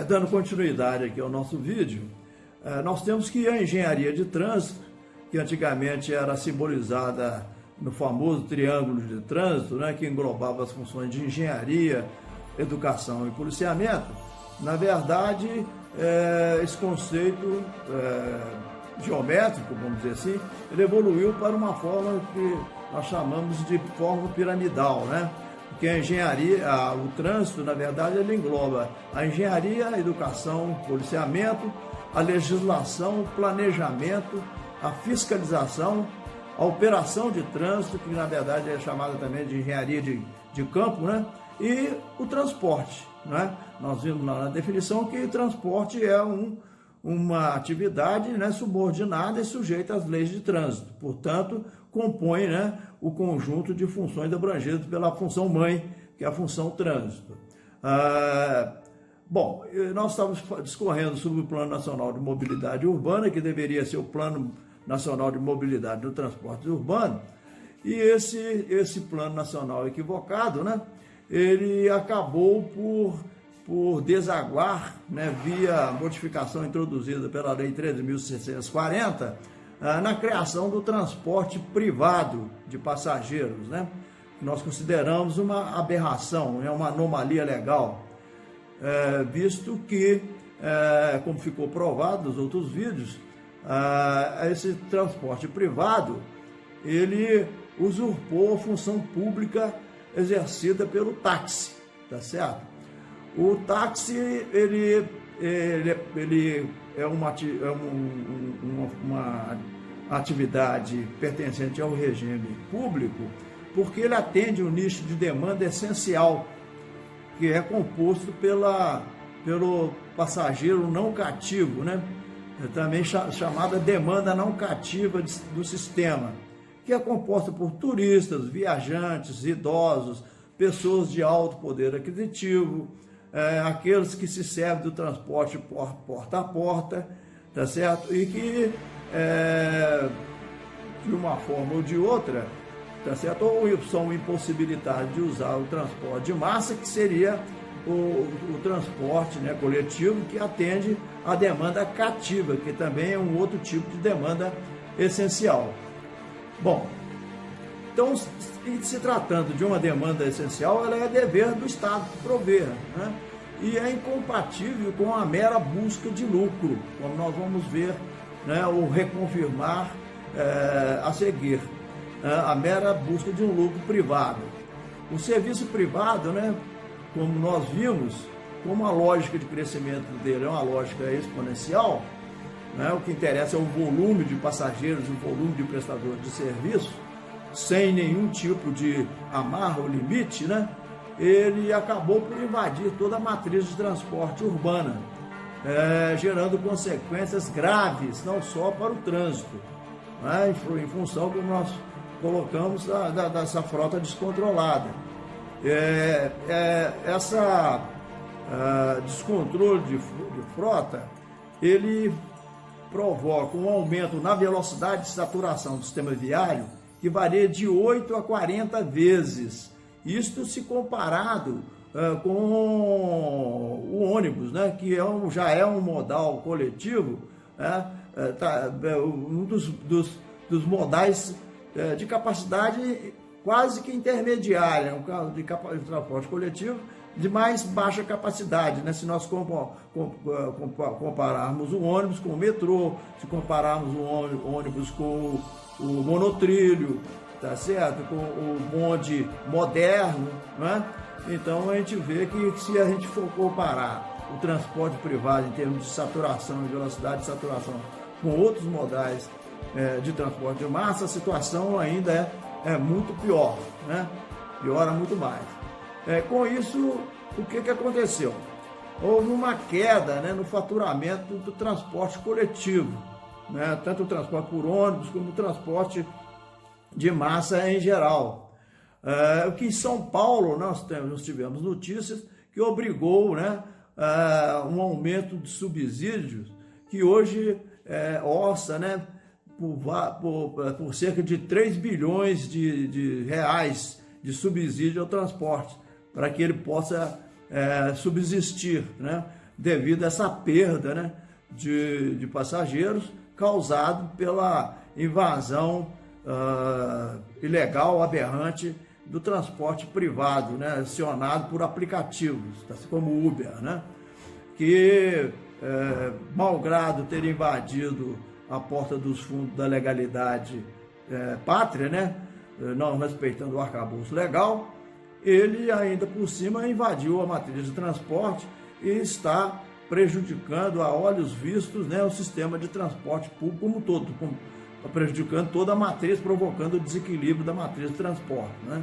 Dando continuidade aqui ao nosso vídeo, nós temos que a engenharia de trânsito, que antigamente era simbolizada no famoso triângulo de trânsito, né, que englobava as funções de engenharia, educação e policiamento, na verdade, esse conceito geométrico, vamos dizer assim, ele evoluiu para uma forma que nós chamamos de forma piramidal, né? Porque a engenharia, o trânsito, na verdade, ele engloba a engenharia, a educação, policiamento, a legislação, o planejamento, a fiscalização, a operação de trânsito, que na verdade é chamada também de engenharia de campo, né? E o transporte, né? Nós vimos lá na definição que transporte é uma atividade, né, subordinada e sujeita às leis de trânsito. Portanto, compõe, né, o conjunto de funções abrangidas pela função mãe, que é a função trânsito. Bom, nós estamos discorrendo sobre o Plano Nacional de Mobilidade Urbana, que deveria ser o Plano Nacional de Mobilidade do Transporte Urbano, e esse Plano Nacional equivocado, né, ele acabou por desaguar, né, via modificação introduzida pela Lei 13.640, na criação do transporte privado de passageiros, né, que nós consideramos uma aberração, uma anomalia legal, visto que, como ficou provado nos outros vídeos, esse transporte privado, ele usurpou a função pública exercida pelo táxi, tá certo? O táxi, ele é uma atividade pertencente ao regime público, porque ele atende um nicho de demanda essencial, que é composto pelo passageiro não cativo, né? Também chamada demanda não cativa do sistema, que é composta por turistas, viajantes, idosos, pessoas de alto poder aquisitivo, aqueles que se servem do transporte porta a porta, tá certo? E que, de uma forma ou de outra, tá certo? Ou são impossibilitados de usar o transporte de massa, que seria o transporte, né, coletivo, que atende a demanda cativa, que também é um outro tipo de demanda essencial. Bom, então, se tratando de uma demanda essencial, ela é dever do Estado prover, né? E é incompatível com a mera busca de lucro, como nós vamos ver, né, ou reconfirmar a seguir, a mera busca de um lucro privado. O serviço privado, né, como nós vimos, como a lógica de crescimento dele é uma lógica exponencial, né, o que interessa é o volume de passageiros, o volume de prestadores de serviço, sem nenhum tipo de amarra ou limite, né, ele acabou por invadir toda a matriz de transporte urbana, gerando consequências graves, não só para o trânsito, né, em função que nós colocamos dessa frota descontrolada. Essa descontrole de frota, ele provoca um aumento na velocidade de saturação do sistema viário que varia de 8 a 40 vezes. Isto se comparado com o ônibus, né, que já é um modal coletivo, um dos modais de capacidade quase que intermediária, um carro de transporte coletivo de mais baixa capacidade, né? Se nós compararmos o ônibus com o metrô, se compararmos o ônibus com o monotrilho, tá certo? Com o bonde moderno, né? Então a gente vê que se a gente for comparar o transporte privado em termos de saturação e velocidade de saturação com outros modais de transporte de massa, a situação ainda é muito pior, né? Piora muito mais. Com isso, o que aconteceu? Houve uma queda, né, no faturamento do transporte coletivo, né? Tanto o transporte por ônibus como o transporte de massa em geral. O que em São Paulo nós tivemos notícias que obrigou, né, um aumento de subsídios que hoje orça, né, por cerca de 3 bilhões de reais de subsídio ao transporte, para que ele possa subsistir, né? devido a essa perda, né, de passageiros causado pela invasão ilegal, aberrante do transporte privado, né, acionado por aplicativos, assim como o Uber, né, que, malgrado ter invadido a porta dos fundos da legalidade pátria, né, não respeitando o arcabouço legal, ele ainda por cima invadiu a matriz de transporte e está prejudicando a olhos vistos, né, o sistema de transporte público como um todo, prejudicando toda a matriz, provocando o desequilíbrio da matriz de transporte, né?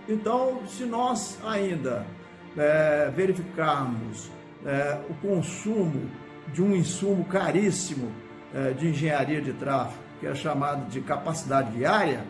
Então, se nós ainda verificarmos o consumo de um insumo caríssimo de engenharia de tráfego, que é chamado de capacidade viária,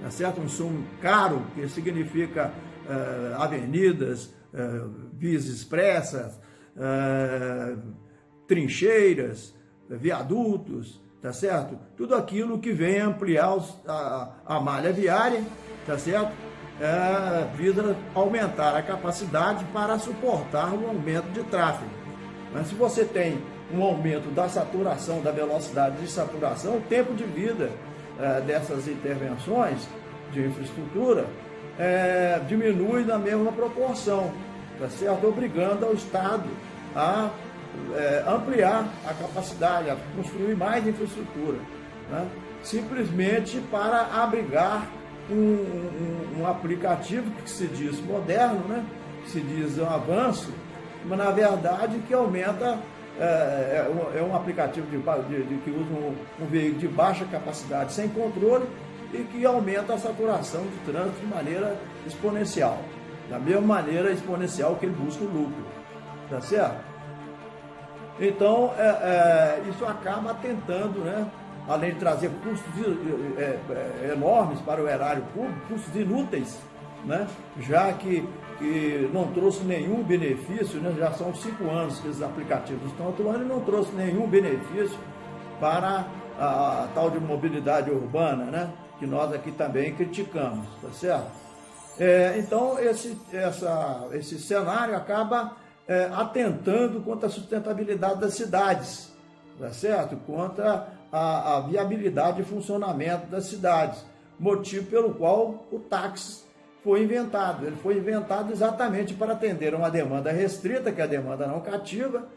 tá certo? Um insumo caro, que significa avenidas, vias expressas, trincheiras, viadutos, tá certo? Tudo aquilo que vem ampliar a malha viária, tá certo? Visa aumentar a capacidade para suportar o aumento de tráfego. Mas se você tem um aumento da saturação, da velocidade de saturação, o tempo de vida dessas intervenções de infraestrutura diminui na mesma proporção, tá certo? Obrigando ao Estado a ampliar a capacidade, a construir mais infraestrutura, né? Simplesmente para abrigar um aplicativo que se diz moderno, né? Que se diz um avanço, mas na verdade que aumenta, é um aplicativo que usa um veículo de baixa capacidade sem controle e que aumenta a saturação de trânsito de maneira exponencial, da mesma maneira exponencial que ele busca o lucro, tá certo? Então, isso acaba atentando, né, além de trazer custos enormes para o erário público, custos inúteis, né, já que não trouxe nenhum benefício, né, já são 5 anos que esses aplicativos estão atuando e não trouxe nenhum benefício para a tal de mobilidade urbana, né, que nós aqui também criticamos, tá certo? Então, esse cenário acaba atentando contra a sustentabilidade das cidades, tá certo? Contra a viabilidade e funcionamento das cidades, motivo pelo qual o táxi foi inventado. Ele foi inventado exatamente para atender uma demanda restrita, que é a demanda não cativa,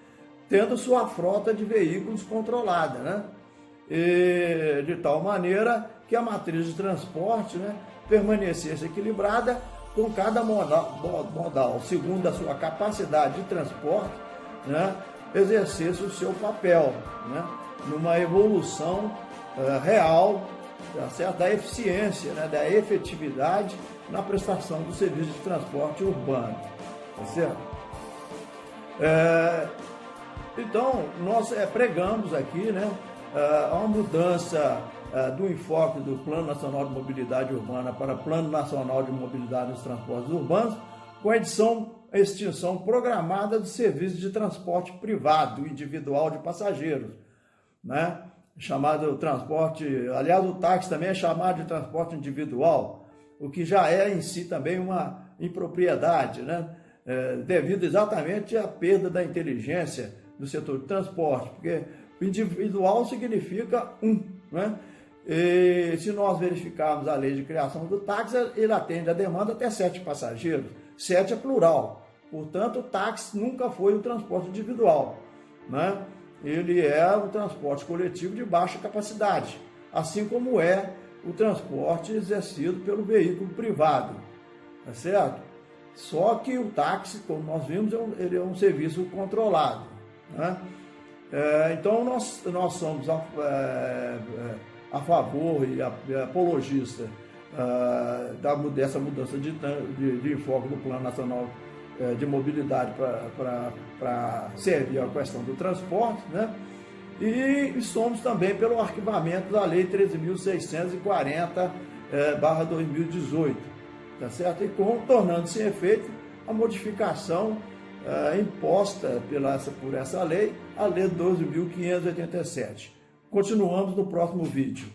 tendo sua frota de veículos controlada, né? E de tal maneira que a matriz de transporte, né, permanecesse equilibrada, com cada modal, segundo a sua capacidade de transporte, né, exercesse o seu papel, né, numa evolução real, tá certo? Da eficiência, né, da efetividade na prestação do serviço de transporte urbano, tá certo? Então, nós pregamos aqui, né, uma mudança do enfoque do Plano Nacional de Mobilidade Urbana para Plano Nacional de Mobilidade nos Transportes Urbanos, com a extinção programada do serviço de transporte privado individual de passageiros, né? Chamado transporte, aliás, o táxi também é chamado de transporte individual, o que já é em si também uma impropriedade, né? Devido exatamente à perda da inteligência do setor de transporte, porque individual significa né? E se nós verificarmos a lei de criação do táxi, ele atende a demanda até 7 passageiros. 7 é plural. Portanto, o táxi nunca foi o transporte individual, né? Ele é o transporte coletivo de baixa capacidade, assim como é o transporte exercido pelo veículo privado, tá certo? Só que o táxi, como nós vimos, ele é um serviço controlado, né? Então, nós somos a favor e apologista dessa mudança de enfoque do Plano Nacional de Mobilidade para servir a questão do transporte, né? E somos também pelo arquivamento da Lei 13.640/2018, tá certo? E tornando-se em efeito a modificação imposta por essa lei, a Lei 12.587. Continuamos no próximo vídeo.